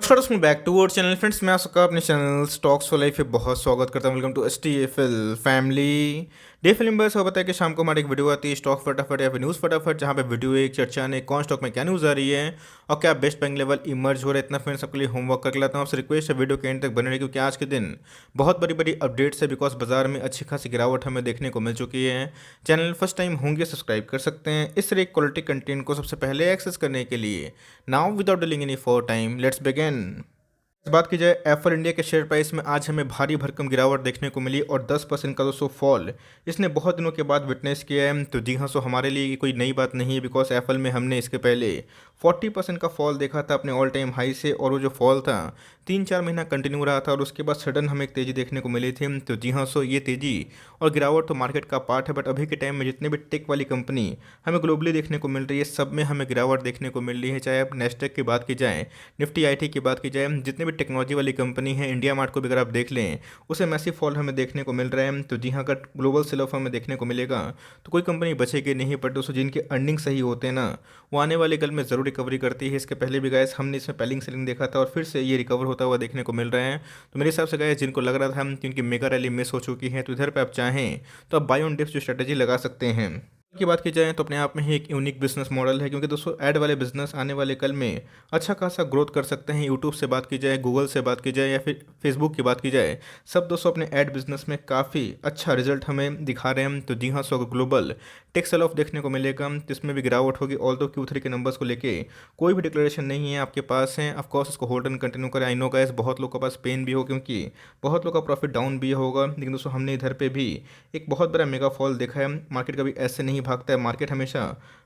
नमस्कार दोस्तों, back to our channel friends. मैं आपका अपने चैनल स्टॉक्स फॉर लाइफ पे बहुत स्वागत करता हूं। Welcome to STFL family. डे फिल्म बस हो बताया कि शाम को हमारी एक वीडियो आती है स्टॉक फटाफट या फिर न्यूज़ फटाफट, जहां पे वीडियो एक चर्चा ने कौन स्टॉक में क्या न्यूज़ आ रही है और क्या बेस्ट बैंक लेवल इमर्ज हो रहा है। इतना फ्रेंड्स सबके लिए होमवर्क करके लाता हूँ। आपसे रिक्वेस्ट है वीडियो के एंड तक बने रहे, क्योंकि आज के दिन बहुत बड़ी बड़ी अपडेट्स है। बिकॉज बाजार में अच्छी खासी गिरावट हमें देखने को मिल चुकी है। चैनल फर्स्ट टाइम होंगे सब्सक्राइब कर सकते हैं इस तरह क्वालिटी कंटेंट को सबसे पहले एक्सेस करने के लिए। Now without dealing any for time, let's begin. बात की जाए एफल इंडिया के शेयर प्राइस में, आज हमें भारी भरकम गिरावट देखने को मिली और 10% का दोस्तों फॉल इसने बहुत दिनों के बाद विटनेस किया है। तो जी हाँ, सो हमारे लिए ये कोई नई बात नहीं है। बिकॉज एफल में हमने इसके पहले 40% का फॉल देखा था अपने ऑल टाइम हाई से, और वो जो फॉल था 3-4 महीना कंटिन्यू रहा था और उसके बाद सडन हमें एक तेज़ी देखने को मिली थी। तो जी हाँ, सो ये तेज़ी और गिरावट तो मार्केट का पार्ट है। बट अभी के टाइम में जितने भी टेक वाली कंपनी हमें ग्लोबली देखने को मिल रही है, सब में हमें गिरावट देखने को मिल रही है। चाहे आप नेस्डेक की बात की जाए, निफ्टी आईटी की बात की जाए, जितने भी टेक्नोलॉजी वाली कंपनी है, इंडिया मार्ट को भी अगर आप देख लें, उसे मैसिव फॉल हमें देखने को मिल रहा है। तो जी हाँ, अगर ग्लोबल सेल ऑफ हमें देखने को मिलेगा तो कोई कंपनी बचेगी नहीं। बट दोस्तों, जिनके अर्निंग सही होते हैं ना, वो आने वाले कल में ज़रूर रिकवरी करती है। इसके पहले भी गाइस हमने इसमें पैलिंग सेलिंग देखा था और फिर से ये रिकवर होता हुआ देखने को मिल रहा है। तो मेरे हिसाब से गाइस, जिनको लग रहा था कि उनकी मेगा रैली मिस हो चुकी है, तो इधर पे आप चाहें तो आप बाय ऑन डिप्स जो स्ट्रेटेजी लगा सकते हैं। की बात की जाए तो अपने आप में ही एक यूनिक बिजनेस मॉडल है, क्योंकि दोस्तों ऐड वाले बिजनेस आने वाले कल में अच्छा खासा ग्रोथ कर सकते हैं। यूट्यूब से बात की जाए, गूगल से बात की जाए या फिर फेसबुक की बात की जाए, सब दोस्तों अपने ऐड बिजनेस में काफ़ी अच्छा रिजल्ट हमें दिखा रहे हैं। तो जी हाँ, so global tech sale off देखने को मिलेगा, जिसमें भी गिरावट होगी। ऑल दो Q3 के नंबर्स को लेके कोई भी डिक्लेरेशन नहीं है आपके पास है। ऑफकोर्स इसको होल्ड एंड कंटिन्यू करें। आई नो गाइस, बहुत लोग के पास पेन भी हो, क्योंकि बहुत लोग का प्रॉफिट डाउन भी होगा। लेकिन दोस्तों, हमने इधर पे भी एक बहुत बड़ा मेगा फॉल देखा है। मार्केट कभी ऐसे नहीं भागता है, मार्केट हमेशा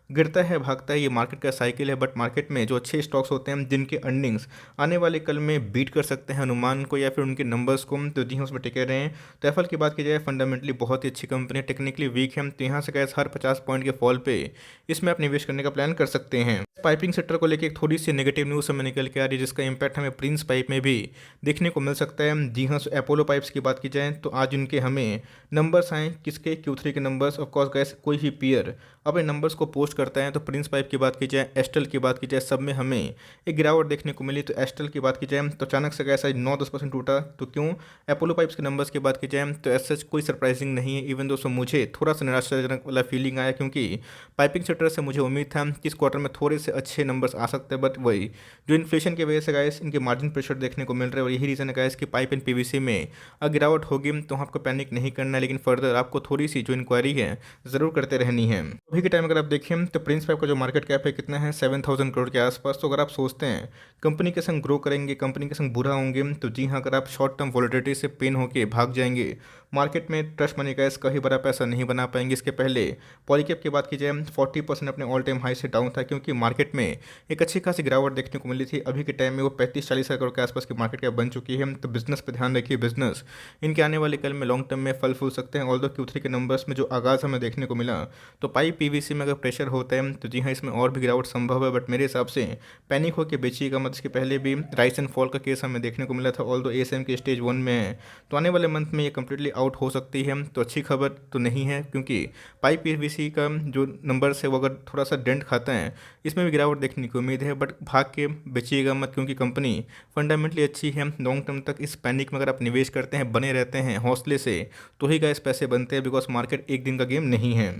गिरता है भागता है, ये मार्केट का साइकिल है। बट मार्केट में जो अच्छे स्टॉक्स होते हैं, जिनके अर्निंग्स आने वाले कल में बीट कर सकते हैं अनुमान को या फिर उनके नंबर्स को, तो जी हाँ, उसमें टिके रहे हैं। तो एफल की बात की जाए, फंडामेंटली बहुत ही अच्छी कंपनी है, टेक्निकली वीक है। तो यहाँ से गैस हर 50 पॉइंट के फॉल पे इसमें आप निवेश करने का प्लान कर सकते हैं। पाइपिंग सेक्टर को लेकर एक थोड़ी सी नेगेटिव न्यूज़ हमें निकल के आ रही है, जिसका इंपैक्ट हमें प्रिंस पाइप में भी देखने को मिल सकता है। जी हाँ, अपोलो पाइप्स की बात की जाए तो आज उनके हमें नंबर्स आए, किसके Q3 के नंबर्स। ऑफकोर्स गैस कोई भी पीयर अपने नंबर्स को पोस्ट करता है, तो प्रिंस पाइप की बात की जाए, एस्टल की बात की जाए, सब में हमें एक गिरावट देखने को मिली। तो एस्टल की बात की जाए तो अचानक से गैस आज 9-10% टूटा। तो क्यों? अपोलो पाइप्स के नंबर्स की बात की जाए तो ऐसा कोई सरप्राइजिंग नहीं है। इवन दोस्तों, मुझे थोड़ा सा निराशाजनक वाला फीलिंग आया, क्योंकि पाइपिंग सेक्टर से मुझे उम्मीद था कि इस क्वार्टर में थोड़े से अच्छे नंबर्स आ सकते हैं। बट वही जो इन्फ्लेशन की वजह से गाइस इनके मार्जिन प्रेशर देखने को मिल रहा है, और यही रीज़न है गाइस कि पाइप एंड पीवीसी में अगर गिरावट होगी तो आपको पैनिक नहीं करना है, लेकिन फर्दर आपको थोड़ी सी जो इंक्वायरी है ज़रूर करते रहनी है। अभी के टाइम अगर आप देखें तो प्रिंस पाइप का जो मार्केट कैप है कितना है, 7,000 करोड़ के आसपास। तो अगर आप सोचते हैं कंपनी के संग ग्रो करेंगे, कंपनी के संग बुरा होंगे, तो जी हाँ, अगर आप शॉर्ट टर्म वॉलेटिलिटी से पेन होकर भाग जाएंगे, मार्केट में ट्रस्ट मनी का इसका ही बड़ा पैसा नहीं बना पाएंगे। इसके पहले पॉलीकैप की बात की जाए, 40% अपने ऑल टाइम हाई से डाउन था, क्योंकि मार्केट में एक अच्छी खासी गिरावट देखने को मिली थी। अभी के टाइम में वो 35-40 करोड़ के आसपास की मार्केट कैप बन चुकी है। तो बिजनेस पर ध्यान रखिए, बिजनेस इनके आने वाले कल में लॉन्ग टर्म में फल फूल सकते हैं। ऑल दो Q3 के नंबर्स में जो आगाज़ हमें देखने को मिला, तो पाइप पीवीसी में अगर प्रेशर होता है तो जी हाँ, इसमें और भी गिरावट संभव है। बट मेरे हिसाब से पैनिक होकर बेचिएगा मत। इसके पहले भी राइस एंड फॉल का केस हमें देखने को मिला था। ऑल दो ASM के स्टेज 1 में है, तो आने वाले मंथ में ये कंप्लीटली आउट हो सकती है। तो अच्छी खबर तो नहीं है, क्योंकि पाइप पीवीसी का जो नंबर्स है वो अगर थोड़ा सा डेंट खाता है, इसमें भी गिरावट देखने की उम्मीद है। बट भाग के बेचिएगा मत, क्योंकि कंपनी फंडामेंटली अच्छी है। लॉन्ग टर्म तक इस पैनिक में अगर आप निवेश करते हैं, बने रहते हैं हौसले से, तो ही गाइस पैसे बनते हैं। बिकॉज मार्केट एक दिन का गेम नहीं है।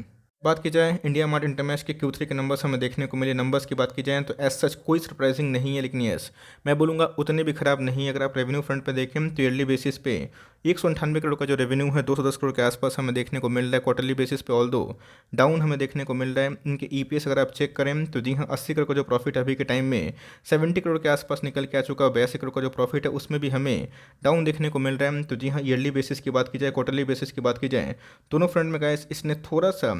बात की जाए इंडिया मार्ट इंटरमैश के Q3 के नंबर्स हमें देखने को मिले। नंबर्स की बात की जाए तो एज सच कोई सरप्राइजिंग नहीं है, लेकिन यस, मैं बोलूँगा उतने भी खराब नहीं है। अगर आप रेवेन्यू फ्रंट पे देखें तो ईयरली बेसिस पे 198 करोड़ का जो रेवेन्यू है, 210 करोड़ के आसपास हमें देखने को मिल रहा है। क्वार्टरली बेसिस पे ऑल दो डाउन हमें देखने को मिल रहा है। इनके EPS अगर आप चेक करें तो जी हाँ, 80 करोड़ का जो प्रॉफिट अभी के टाइम में 70 करोड़ के आसपास निकल के आ चुका है। 82 करोड़ का जो प्रॉफिट है उसमें भी हमें डाउन देखने को मिल रहा है। तो जी हाँ, ईयरली बेसिस की बात की जाए, क्वार्टरली बेसिस की बात की जाए, दोनों फ्रंट में गाइस इसने थोड़ा सा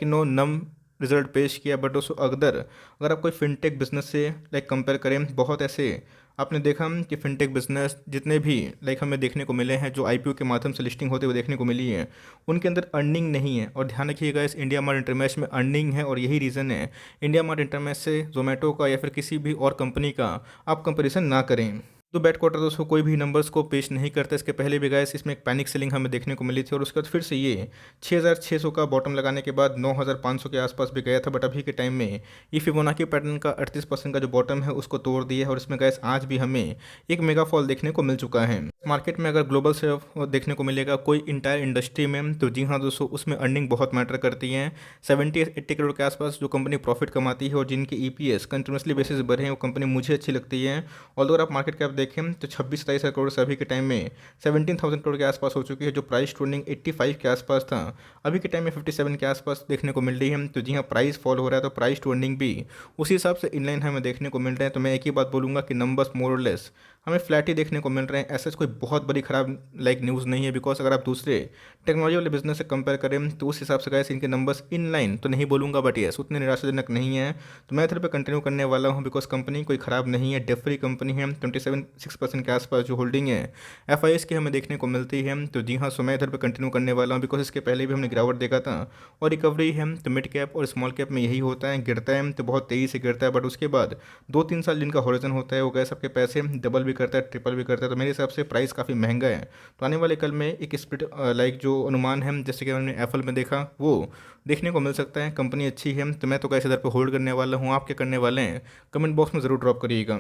नम रिजल्ट पेश किया। बट दोस्तों, अगर आप कोई फिनटेक बिजनेस से कंपेयर करें, बहुत ऐसे आपने देखा कि फिनटेक बिजनेस जितने भी हमें देखने को मिले हैं, जो IPO के माध्यम से लिस्टिंग होते हुए देखने को मिली है, उनके अंदर अर्निंग नहीं है। और ध्यान रखिएगा, इस इंडिया मार्ट इंटरमैश में अर्निंग है, और यही रीज़न है इंडिया मार्ट इंटरमैश से जोमेटो का या फिर किसी भी और कंपनी का आप कंपेरिजन ना करें। तो बैड क्वार्टर दोस्तों कोई भी नंबर्स को पेश नहीं करता। इसके पहले भी गाइस इसमें एक पैनिक सेलिंग हमें देखने को मिली थी और उसके बाद फिर से ये 6600 का बॉटम लगाने के बाद 9500 के आसपास भी गया था। बट अभी के टाइम में ये फिबोनाची पैटर्न का 38% का जो बॉटम है उसको तोड़ दिया है और इसमें गाइस आज भी हमें एक मेगा फॉल देखने को मिल चुका है। मार्केट में अगर ग्लोबल से देखने को मिलेगा कोई इंटायर इंडस्ट्री में, तो जी हाँ दोस्तों उसमें अर्निंग बहुत मैटर करती है। 70-80 करोड़ के आसपास जो कंपनी प्रॉफिट कमाती है और जिनकी ईपीएस कंटिन्यूसली बेसिस बढ़े हैं वो कंपनी मुझे अच्छी लगती है। और अगर आप मार्केट कैप देखें तो 26-27 करोड़ से अभी के टाइम में 17,000 करोड़ के आसपास हो चुकी है। जो प्राइस ट्रेंडिंग 85 के आसपास था अभी के टाइम में 57 के आसपास देखने को मिल रही है। तो जी हाँ प्राइस फॉल हो रहा है तो प्राइस ट्रेंडिंग भी उसी हिसाब से इनलाइन हमें देखने को मिल रहा है। तो मैं एक ही बात बोलूँगा कि नंबर्स मोर और लेस हमें फ्लैट ही देखने को मिल रहे हैं। ऐसा कोई बहुत बड़ी खराब न्यूज़ नहीं है, बिकॉज अगर आप दूसरे टेक्नोलॉजी वाले बिजनेस से कंपेयर करें तो उस हिसाब से गाइस इनके नंबर्स इन लाइन तो नहीं बोलूँगा, बट यस उतने निराशाजनक नहीं है। तो मैं इधर पे कंटिन्यू करने वाला हूँ बिकॉज कंपनी कोई खराब नहीं है, डेट फ्री कंपनी है। 27-6% के आसपास जो होल्डिंग है एफआईएस की हमें देखने को मिलती है। तो जी हाँ सो मैं इधर पे कंटिन्यू करने वाला हूँ बिकॉज इसके पहले भी हमने गिरावट देखा था और रिकवरी है। तो मिड कैप और स्मॉल कैप में यही होता है, गिरता है तो बहुत तेज़ी से गिरता है, बट उसके बाद 2-3 साल जिनका हॉरिजन होता है वो गए सबके पैसे डबल भी करता है, ट्रिपल भी करता है। तो मेरे हिसाब से प्राइस काफ़ी महंगा है। तो आने वाले कल में एक स्प्लिट जो अनुमान है जैसे कि हमने एप्पल में देखा वो देखने को मिल सकता है। कंपनी अच्छी है तो मैं तो कैसे इधर पे होल्ड करने वाला हूँ। आप क्या करने वाले हैं कमेंट बॉक्स में ज़रूर ड्रॉप करिएगा।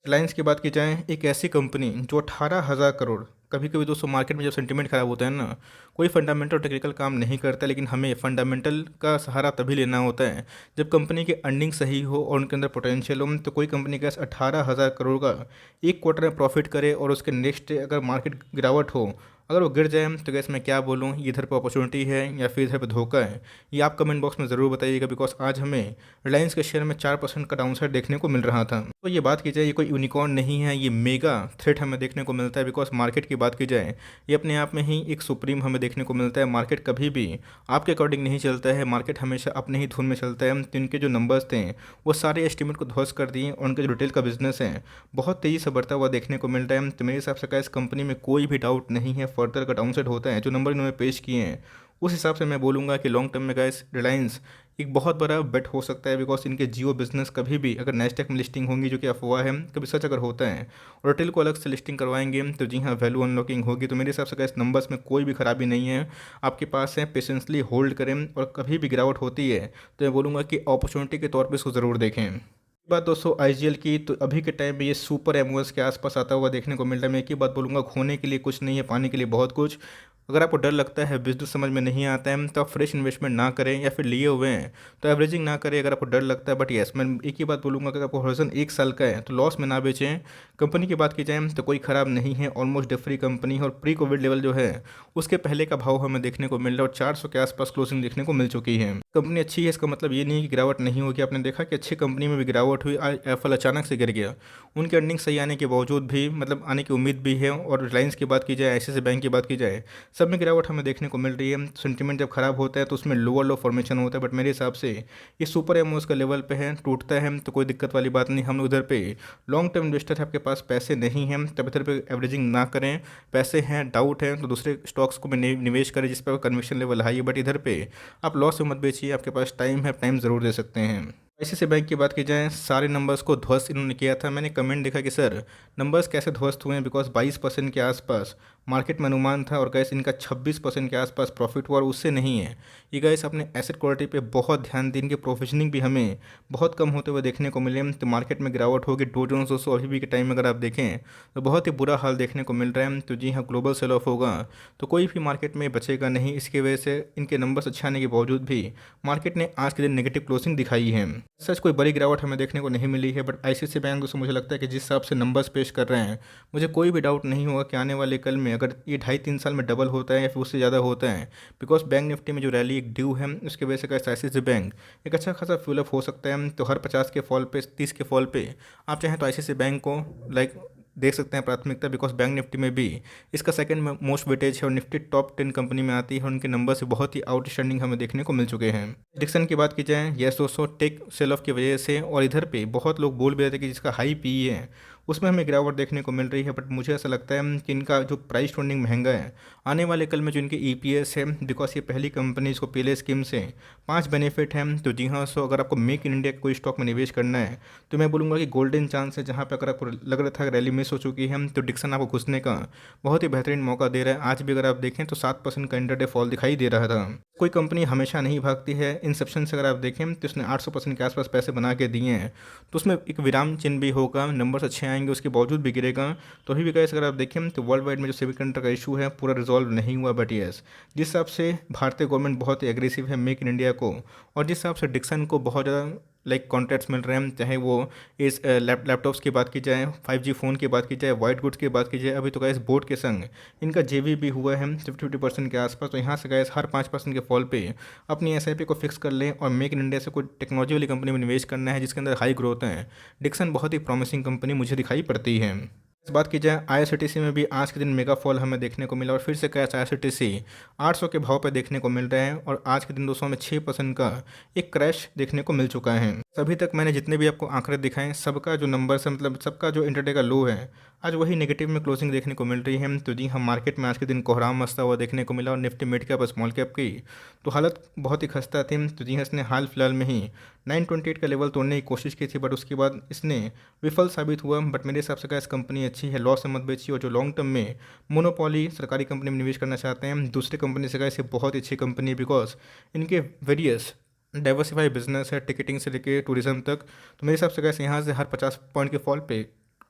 रिलायंस की बात की जाए, एक ऐसी कंपनी जो 18,000 करोड़, कभी कभी दोस्तों मार्केट में जब सेंटीमेंट खराब होता है ना, कोई फंडामेंटल टेक्निकल काम नहीं करता, लेकिन हमें फंडामेंटल का सहारा तभी लेना होता है जब कंपनी की अर्निंग सही हो और उनके अंदर पोटेंशियल हो। तो कोई कंपनी का 18,000 करोड़ का एक क्वार्टर में प्रॉफिट करे और उसके नेक्स्ट अगर मार्केट गिरावट हो, अगर वो गिर जाए तो गैस मैं क्या बोलूँ, ये इधर पर अपॉर्चुनिटी है या फिर इधर पर धोखा है, ये आप कमेंट बॉक्स में ज़रूर बताइएगा। बिकॉज आज हमें रिलायंस के शेयर में 4% का डाउनसाइड देखने को मिल रहा था। तो ये बात की जाए ये कोई यूनिकॉर्न नहीं है, ये मेगा थ्रेट हमें देखने को मिलता है। बिकॉज मार्केट की बात की जाए ये अपने आप में ही एक सुप्रीम हमें देखने को मिलता है। मार्केट कभी भी आपके अकॉर्डिंग नहीं चलता है, मार्केट हमेशा अपने ही धुन में चलता है। तो इनके जो नंबर्स थे वो सारे एस्टिमेट को ध्वस्त कर दिए और उनका जो रिटेल का बिजनेस है बहुत तेज़ी से बढ़ता हुआ देखने को मिल रहा है। तो मेरे हिसाब से इस कंपनी में कोई भी डाउट नहीं है, फर्दर का डाउनसाइड होता है जो नंबर इन्होंने पेश किए हैं उस हिसाब से मैं बोलूँगा कि लॉन्ग टर्म में गाइस रिलायंस एक बहुत बड़ा बेट हो सकता है। बिकॉज इनके जियो बिजनेस कभी भी अगर नेस्टेक में लिस्टिंग होंगी, जो कि अफवाह है, कभी सच अगर होता है और रिटेल को अलग से लिस्टिंग करवाएंगे तो जी हाँ वैल्यू अनलॉकिंग होगी। तो मेरे हिसाब से गाइस नंबर्स में कोई भी खराबी नहीं है, आपके पास है, पेशेंसली होल्ड करें और कभी भी गिरावट होती है तो मैं बोलूँगा कि अपॉर्चुनिटी के तौर पर इसको ज़रूर देखें। बात दोस्तों आईजीएल की, तो अभी के टाइम में ये सुपर एमओएस के आसपास आता हुआ देखने को मिल रहा है। मैं एक ही बात बोलूँगा, खोने के लिए कुछ नहीं है, पाने के लिए बहुत कुछ। अगर आपको डर लगता है, बिजनेस समझ में नहीं आता है, तो आप फ्रेश इन्वेस्टमेंट ना करें, या फिर लिए हुए हैं तो एवरेजिंग ना करें अगर आपको डर लगता है। बट यस मैं एक ही बात बोलूँगा, अगर आपको हॉरिजन 1 साल का है तो लॉस में ना बेचें। कंपनी की बात की जाए तो कोई ख़राब नहीं है, ऑलमोस्ट डेट फ्री कंपनी है और प्री कोविड लेवल जो है उसके पहले का भाव हमें देखने को मिल रहा है और 400 के आसपास क्लोजिंग देखने को मिल चुकी है। कंपनी अच्छी है, इसका मतलब ये नहीं है कि गिरावट नहीं होगी। आपने देखा कि अच्छी कंपनी में भी गिरावट हुई, आज एप्पल अचानक से गिर गया। उनकी अर्निंग सही आने के बावजूद भी मतलब आने की उम्मीद भी है। और रिलायंस की बात की जाए, आईसीआईसी बैंक की बात की जाए, सब में गिरावट हमें देखने को मिल रही है। सेंटीमेंट जब खराब होता है तो उसमें लोअर लो फॉर्मेशन होता है। बट मेरे हिसाब से ये सुपर एमओएस का लेवल पे है, टूटता है तो कोई दिक्कत वाली बात नहीं। हम लोग उधर पे लॉन्ग टर्म इन्वेस्टर है, आपके पास पैसे नहीं हैं तब इधर पे एवरेजिंग ना करें। पैसे हैं, डाउट है तो दूसरे स्टॉक्स को में निवेश करें जिस पर कन्विक्शन लेवल हाई है। बट इधर पे आप लॉस में मत बेचिए, आपके पास टाइम है, टाइम ज़रूर दे सकते हैं। आईसीआईसी बैंक की बात की जाए, सारे नंबर्स को ध्वस्त इन्होंने किया था। मैंने कमेंट देखा कि सर नंबर्स कैसे ध्वस्त हुए हैं, बिकॉज 22% के आसपास मार्केट में अनुमान था और गैस इनका 26% के आसपास प्रॉफिट हुआ और उससे नहीं है। ये गैस अपने एसेट क्वालिटी पे बहुत ध्यान दें, इनके प्रोविजनिंग भी हमें बहुत कम होते हुए देखने को मिले। तो मार्केट में गिरावट होगी। डो जोन्स दोस्तों अभी भी के टाइम में अगर आप देखें तो बहुत ही बुरा हाल देखने को मिल रहा है। तो जी हाँ ग्लोबल सेल ऑफ होगा तो कोई भी मार्केट में बचेगा नहीं। इसकी वजह से इनके नंबर्स अच्छे आने के बावजूद भी मार्केट ने आज के दिन नेगेटिव क्लोजिंग दिखाई है। सच कोई बड़ी गिरावट हमें देखने को नहीं मिली है। बट आईसीआईसी बैंक दोस्तों मुझे लगता है कि जिस हिसाब से नंबर्स पेश कर रहे हैं, मुझे कोई भी डाउट नहीं होगा कि आने वाले कल में अगर ये 2.5-3 साल में डबल होता है या फिर उससे ज़्यादा होता है। बिकॉज बैंक निफ्टी में जो रैली एक ड्यू है उसकी वजह से आईसीआईसी बैंक एक अच्छा खासा फ्यूलअप हो सकता है। तो हर 50 के फॉल पे, 30 के फॉल पे आप चाहें तो आईसीआईसी बैंक को देख सकते हैं प्राथमिकता। बिकॉज बैंक निफ्टी में भी इसका सेकंड मोस्ट वेटेज है और निफ्टी टॉप 10 कंपनी में आती है। उनके नंबर से बहुत ही आउटस्टैंडिंग हमें देखने को मिल चुके हैं। डिक्सन की बात की जाए, यस दोस्तों टेक सेल ऑफ की वजह से और इधर पे बहुत लोग बोल भी रहे थे कि जिसका हाई पी है उसमें हमें गिरावट देखने को मिल रही है। बट मुझे ऐसा लगता है कि इनका जो प्राइस ट्रेंडिंग महंगा है, आने वाले कल में जो इनके ईपीएस है, बिकॉज ये पहली कंपनी, इसको पीएलआई स्कीम से 5 बेनिफिट हैं। तो जी हाँ, सो अगर आपको मेक इन इंडिया कोई स्टॉक में निवेश करना है तो मैं बोलूँगा कि गोल्डन चांस है, जहाँ पर अगर आपको लग रहा था रैली मिस हो चुकी है तो डिक्सन आपको घुसने का बहुत ही बेहतरीन मौका दे रहा है। आज भी अगर आप देखें तो 7% का इंटरडे फॉल दिखाई दे रहा था। कोई कंपनी हमेशा नहीं भागती है। इंसेप्शन से अगर आप देखें तो इसने 800% के आसपास पैसे बना के दिए हैं, तो उसमें एक विराम चिन्ह भी होगा, नंबर्स अच्छे आएंगे, उसके बावजूद भी गिरेगा। तो अभी भी कैसे अगर आप देखें तो वर्ल्ड वाइड में जो सेमीकंडक्टर का इशू है पूरा रिजॉल्व नहीं हुआ। बट यस, जिस हिसाब से भारतीय गवर्नमेंट बहुत ही एग्रेसिव है मेक इन इंडिया को, और जिस हिसाब से डिक्सन को बहुत ज़्यादा कॉन्ट्रैक्ट्स मिल रहे हैं, चाहे वो इस लैपटॉप्स की बात की जाए, 5G फ़ोन की बात की जाए, वाइट गुड्स की बात की जाए, अभी तो गैस बोर्ड के संग इनका जेवी भी हुआ है 50% के आसपास। तो यहाँ से गैस हर 5% के फॉल पे अपनी एसआईपी को फिक्स कर लें और मेक इन इंडिया से कोई टेक्नोलॉजी वाली कंपनी में निवेश करना है जिसके अंदर हाई ग्रोथ है। डिक्सन बहुत ही प्रॉमिसिंग कंपनी मुझे दिखाई पड़ती है। इस बात की जाए आईआरसीटीसी में भी आज के दिन मेगा फॉल हमें देखने को मिला और फिर से कैश आईआरसीटीसी 800 के भाव पर देखने को मिल रहे हैं और आज के दिन दोस्तों में 6% का एक क्रैश देखने को मिल चुका है। अभी तक मैंने जितने भी आपको आंकड़े दिखाए, सबका जो नंबर्स है, मतलब सबका जो इंटरडे का लो है, आज वही नेगेटिव में क्लोजिंग देखने को मिल रही है। तो जी हम मार्केट में आज के दिन कोहराम मचता हुआ देखने को मिला और निफ्टी मिड कैप और स्मॉल कैप की तो हालत बहुत ही खस्ता थी। तो जी हाँ, इसने हाल फिलहाल में ही 928 का लेवल तोड़ने की कोशिश की थी, बट उसके बाद इसने विफल साबित हुआ। बट मेरे हिसाब से क्या इस कंपनी अच्छी है, लॉस में मत बेचिए, और जो लॉन्ग टर्म में मोनोपोली सरकारी कंपनी में निवेश करना चाहते हैं दूसरी कंपनी से, क्या बहुत अच्छी कंपनी है, बिकॉज इनके वेरियस डाइवर्सिफाई बिजनेस है, टिकटिंग से लेके टूरिज्म तक। तो मेरे हिसाब से कैसे यहाँ से हर 50 पॉइंट के फॉल पे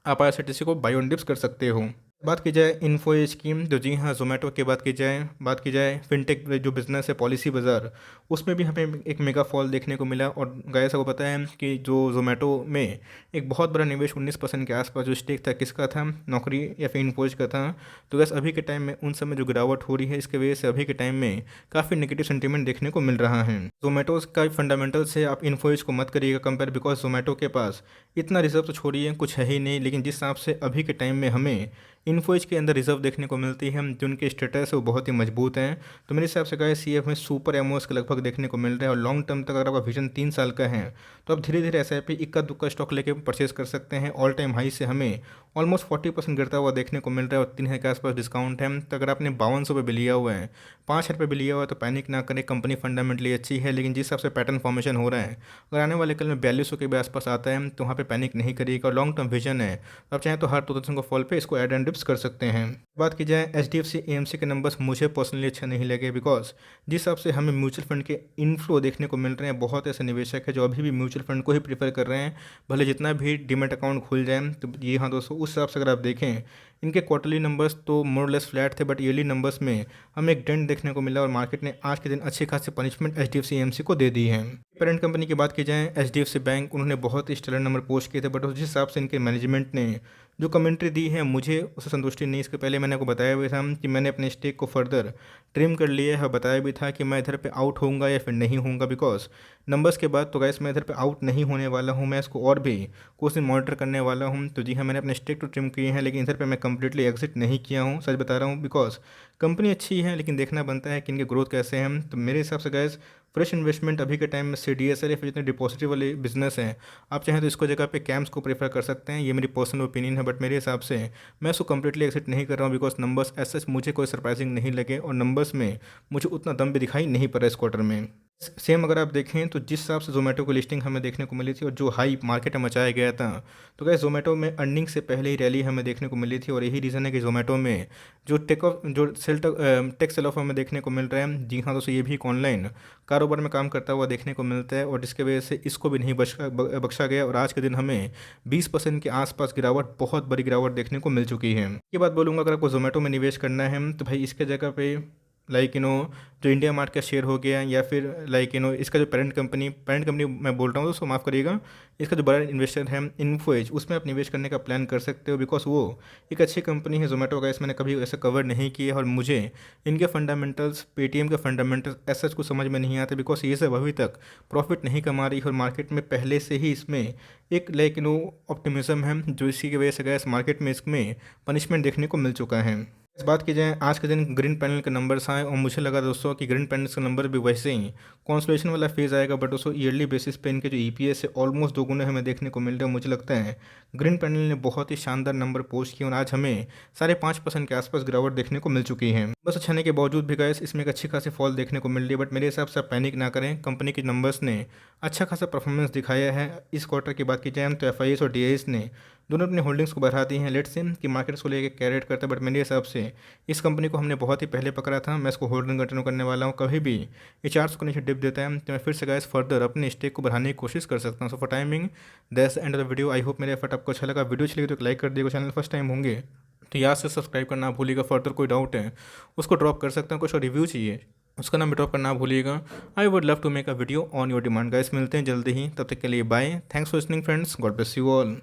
आप आईआरसीटीसी को बाय ऑन डिप्स कर सकते हो। बात की जाए इन्फो स्कीम, तो जी हाँ, जोमेटो की बात की जाए फिनटेक जो बिज़नेस है पॉलिसी बाज़ार, उसमें भी हमें एक मेगा फॉल देखने को मिला। और गैस को पता है कि जो जोमेटो में एक बहुत बड़ा निवेश 19% के आसपास जो स्टेक था, किसका था, नौकरी या फिर इन्फोज का था। तो गैस अभी के टाइम में उन समय जो गिरावट हो रही है, इसके वजह से अभी के टाइम में काफ़ी नेगेटिव सेंटीमेंट देखने को मिल रहा है। जोमेटोज का फंडामेंटल से आप इन्फोज को मत करिएगा कंपेयर, बिकॉज जोमेटो के पास इतना रिजर्व तो छोड़िए कुछ है ही नहीं। लेकिन जिस हिसाब से अभी के टाइम में हमें इन्फोज के अंदर रिजर्व देखने को मिलती है, जो उनके स्टेटस है वो बहुत ही मजबूत हैं। तो मेरे हिसाब से कहे सीएफ में सुपर एमओस के लगभग देखने को मिल रहे हैं। और लॉन्ग टर्म तक अगर आपका विजन 3 साल का है तो आप धीरे धीरे एसआईपी इक्का दुक्का स्टॉक लेके परचेज कर सकते हैं। ऑल टाइम हाई से हमें ऑलमोस्ट 40% गिरता हुआ देखने को मिल रहा है और 3 के आसपास डिस्काउंट है। तो अगर आपने 5200 पे भी लिया हुआ है, 5 रुपये भी लिया हुआ है, तो पैनिक ना करें, कंपनी फंडामेंटली अच्छी है। लेकिन जिस हिसाब से पैटर्न फॉर्मेशन हो रहा है, अगर आने वाले कल में 4200 के भी आसपास आता है तो वहाँ पे पैनिक नहीं करिएगा। और लॉन्ग टर्म विजन है तो आप चाहें तो हर 2000 को फॉल पे इसको एड एंड डिप्स कर सकते हैं। बात की जाए एचडीएफसी एएमसी के नंबर्स मुझे पर्सनली अच्छे नहीं लगे, बिकॉज जिस हिसाब से हमें म्यूचुअल फंड के इनफ्लो देखने को मिल रहे हैं, बहुत ऐसे निवेशक हैं जो अभी भी म्यूचुअल फंड को ही प्रीफर कर रहे हैं, भले जितना भी डीमेट अकाउंट खुल जाए। तो ये हाँ दोस्तों, उस हिसाब से अगर आप देखें इनके क्वार्टरली नंबर्स तो मोर लेस फ्लैट थे, बट ईयरली नंबर्स में हमें एक डेंट देखने को मिला और मार्केट ने आज के दिन अच्छी खासी पनिशमेंट एचडीएफसी एएमसी को दे दी है। पेरेंट कंपनी की बात की जाए एचडीएफसी बैंक, उन्होंने बहुत ही स्टेलर नंबर पोस्ट किए थे, बट उस हिसाब से इनके मैनेजमेंट ने जो कमेंट्री दी है मुझे उससे संतुष्टि नहीं। इसके पहले मैंने आपको बताया भी था कि मैंने अपने स्टेक को फर्दर ट्रिम कर लिया है, बताया भी था कि मैं इधर पे आउट होऊंगा या फिर नहीं होऊंगा, बिकॉज नंबर्स के बाद तो गैस मैं इधर पे आउट नहीं होने वाला हूँ, मैं इसको और भी कुछ दिन मॉनिटर करने वाला हूँ। तो जी हाँ, मैंने अपने स्टेक तो ट्रिम किए हैं, लेकिन इधर पे मैं कंप्लीटली एग्जिट नहीं किया हूँ, सच बता रहा हूँ, बिकॉज कंपनी अच्छी है लेकिन देखना बनता है कि इनके ग्रोथ कैसे हैं। तो मेरे हिसाब से गैस फ्रेश इन्वेस्टमेंट अभी के टाइम में सीडीएसएल या फिर जितने डिपॉजिटिव वाले बिजनेस हैं, आप चाहें तो इसको जगह पे कैम्स को प्रेफर कर सकते हैं। ये मेरी पर्सनल ओपिनियन है, बट मेरे हिसाब से मैं इसको कंप्लीटली एक्सेप्ट नहीं कर रहा हूँ, बिकॉज नंबर्स ऐसे मुझे कोई सरप्राइजिंग नहीं लगे और नंबर्स में मुझे उतना दम भी दिखाई नहीं पड़ा इस क्वार्टर में। सेम अगर आप देखें तो जिस हिसाब से जोमेटो की लिस्टिंग हमें देखने को मिली थी और जो हाई मार्केट में मचाया गया था, तो क्या जोमेटो में अर्निंग से पहले ही रैली हमें देखने को मिली थी। और यही रीज़न है कि जोमेटो में जो टेक सेल ऑफ हमें देखने को मिल रहा है। जी हाँ दोस्तों, ये भी एक ऑनलाइन कारोबार में काम करता हुआ देखने को मिलता है और जिसके वजह से इसको भी नहीं बख्शा गया और आज के दिन हमें 20% के आसपास गिरावट, बहुत बड़ी गिरावट देखने को मिल चुकी है। ये बात बोलूँगा, अगर आपको जोमेटो में निवेश करना है तो भाई इसके जगह पे जो इंडिया मार्ट का शेयर हो गया या फिर इसका जो पेरेंट कंपनी मैं बोल रहा हूँ दोस्तों, माफ़ करिएगा, इसका जो बड़ा इन्वेस्टर है इन्फोएज, उसमें आप निवेश करने का प्लान कर सकते हो, बिकॉज वो एक अच्छी कंपनी है। जोमेटो का मैंने कभी ऐसा कवर नहीं किया और मुझे इनके फंडामेंटल्स, पेटीएम के फंडामेंटल्स ऐसा कुछ समझ में नहीं आते, बिकॉज ये सब अभी तक प्रॉफिट नहीं कमा रही और मार्केट में पहले से ही इसमें एक ऑप्टिमिज्म है, जो इसी की वजह से गैस मार्केट में इसमें पनिशमेंट देखने को मिल चुका है। इस बात की जाए आज के दिन ग्रीन पैनल के नंबर्स आए और मुझे लगा दोस्तों कि ग्रीन पैनल्स का नंबर भी वैसे ही कॉन्सोलेशन वाला फेज़ आएगा, बट दोस्तों ईयरली बेसिस पे इनके जो ईपीएस है ऑलमोस्ट दोगुने हमें देखने को मिल रहे हैं। मुझे लगता है ग्रीन पैनल ने बहुत ही शानदार नंबर पोस्ट किए और आज हमें 5.5% के आसपास गिरावट देखने को मिल चुकी है। बस अच्छा होने के बावजूद भी गाइस इसमें एक अच्छी खासी फॉल देखने को मिल रही है, बट मेरे हिसाब से आप पैनिक ना करें। कंपनी के नंबर्स ने अच्छा खासा परफॉर्मेंस दिखाया है। इस क्वार्टर की बात की जाए तो एफआईएस और डीआईएस ने दोनों अपने होल्डिंग्स को बढ़ा दी हैं। लेट्स से कि मार्केट्स को लेकर क्या रेट करता है, बट मेरे हिसाब से इस कंपनी को हमने बहुत ही पहले पकड़ा था। मैं इसको होल्डिंग कंटिन्यू करने वाला हूँ। कभी भी ये चार्ट्स को नीचे डिप देता है तो मैं फिर से गाइस फर्दर अपने स्टेक को बढ़ाने की कोशिश कर सकता हूँ। So for timing that's the end of the video. I hope मेरा एफर्ट आपको अच्छा लगा। वीडियो अच्छी लगी तो एक लाइक कर दिएगा। चैनल फर्स्ट टाइम होंगे तो याद से सब्सक्राइब करना ना भूलिएगा। फर्दर कोई डाउट है उसको ड्रॉप कर सकते हैं। कुछ रिव्यू चाहिए उसका नाम भी ड्रॉप करना भूलिएगा। I would love to make a video on your demand. Guys मिलते हैं जल्दी ही, तब तक के लिए bye. Thanks for listening friends. God bless you all.